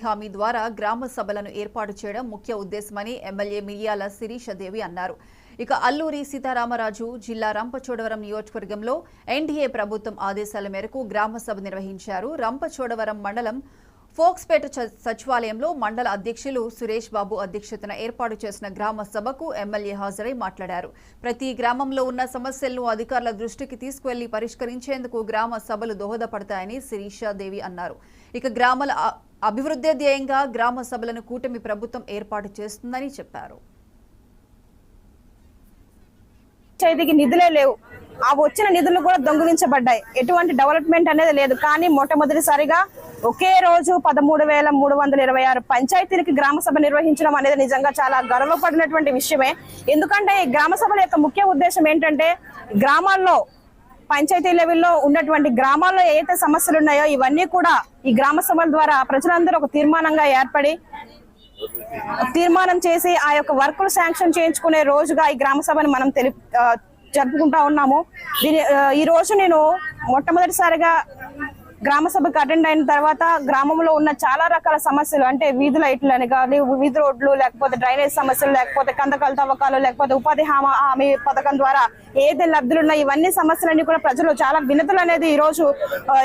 హామీ ద్వారా గ్రామ సభలను ఏర్పాటు చేయడం ముఖ్య ఉద్దేశమని ఎమ్మెల్యే మిర్యాల శిరీషదేవి అన్నారు. ఇక అల్లూరి సీతారామరాజు జిల్లా రంపచోడవరం నియోజకవర్గంలో ఎన్డీఏ ప్రభుత్వం ఆదేశాల మేరకు గ్రామ సభ నిర్వహించారు. రంపచోడవరం మండలం ఫోక్స్పేట సచివాలయంలో మండల అధ్యక్షులు సురేష్ బాబు అధ్యక్షతన ఏర్పాటు చేసిన గ్రామ సభకు ఎమ్మెల్యే హాజరై మాట్లాడారు. ప్రతి గ్రామంలో ఉన్న సమస్యలను అధికారుల దృష్టికి తీసుకువెళ్లి పరిష్కరించేందుకు గ్రామ సభలు దోహదపడతాయని శిరీషాదేవి అన్నారు. ఇక గ్రామాల అభివృద్ధి ధ్యేయంగా గ్రామ సభలను కూటమి ప్రభుత్వం ఏర్పాటు చేస్తుందని చెప్పారు. పంచాయతీకి నిధులే లేవు, ఆ వచ్చిన నిధులు కూడా దొంగిలించబడ్డాయి. ఎటువంటి డెవలప్మెంట్ అనేది లేదు. కానీ మొట్టమొదటిసారిగా ఒకే రోజు 13,326 పంచాయతీలకి గ్రామ సభ నిర్వహించడం అనేది నిజంగా చాలా గర్వపడినటువంటి విషయమే. ఎందుకంటే ఈ గ్రామ సభల యొక్క ముఖ్య ఉద్దేశం ఏంటంటే గ్రామాల్లో పంచాయతీ లెవెల్లో ఉన్నటువంటి గ్రామాల్లో ఏదైతే సమస్యలు ఉన్నాయో ఇవన్నీ కూడా ఈ గ్రామ సభల ద్వారా ప్రజలందరూ ఒక తీర్మానంగా ఏర్పడి తీర్మానం చేసి ఆ యొక్క వర్కులు శాంక్షన్ చేయించుకునే రోజుగా ఈ గ్రామ సభను మనం జరుపుకుంటా ఉన్నాము. ఈ రోజు నేను మొట్టమొదటిసారిగా గ్రామ సభకు అటెండ్ అయిన తర్వాత గ్రామంలో ఉన్న చాలా రకాల సమస్యలు అంటే వీధి లైట్లు అని కానీ వీధి రోడ్లు, లేకపోతే డ్రైనేజ్ సమస్యలు, లేకపోతే కందకాల తవ్వకాలు, లేకపోతే ఉపాధి హామీ పథకం ద్వారా ఏదైతే లబ్ధులు ఉన్నాయి ఇవన్నీ సమస్యలన్నీ కూడా ప్రజలు చాలా వినతులు అనేది ఈ రోజు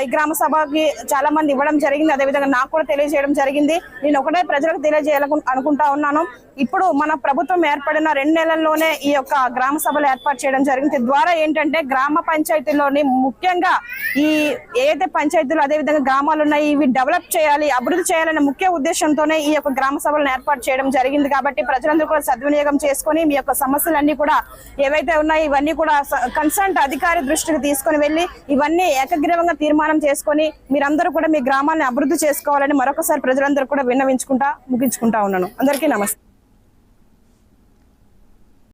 ఈ గ్రామ సభకి చాలా మంది ఇవ్వడం జరిగింది. అదేవిధంగా నాకు కూడా తెలియజేయడం జరిగింది. నేను ఒకటే ప్రజలకు తెలియజేయాలనుకుంటా ఉన్నాను. ఇప్పుడు మన ప్రభుత్వం ఏర్పడిన 2 నెలల్లోనే ఈ యొక్క గ్రామ సభలు ఏర్పాటు చేయడం జరిగింది. ద్వారా ఏంటంటే గ్రామ పంచాయతీలోని ముఖ్యంగా ఈ ఏదైతే పంచాయతీలు అదేవిధంగా గ్రామాలు ఉన్నాయి ఇవి డెవలప్ చేయాలి, అభివృద్ధి చేయాలనే ముఖ్య ఉద్దేశంతోనే ఈ యొక్క గ్రామ సభలను ఏర్పాటు చేయడం జరిగింది. కాబట్టి ప్రజలందరూ కూడా సద్వినియోగం చేసుకొని మీ యొక్క సమస్యలన్నీ కూడా ఏవైతే ఉన్నాయో ఇవన్నీ కూడా కన్సర్న్ అధికారి దృష్టికి తీసుకొని వెళ్ళి ఇవన్నీ ఏకగ్రీవంగా తీర్మానం చేసుకొని మీరందరూ కూడా మీ గ్రామాన్ని అభివృద్ధి చేసుకోవాలని మరొకసారి ప్రజలందరూ కూడా విన్నవించుకుంటా ముగించుకుంటా ఉన్నాను. అందరికీ నమస్తే.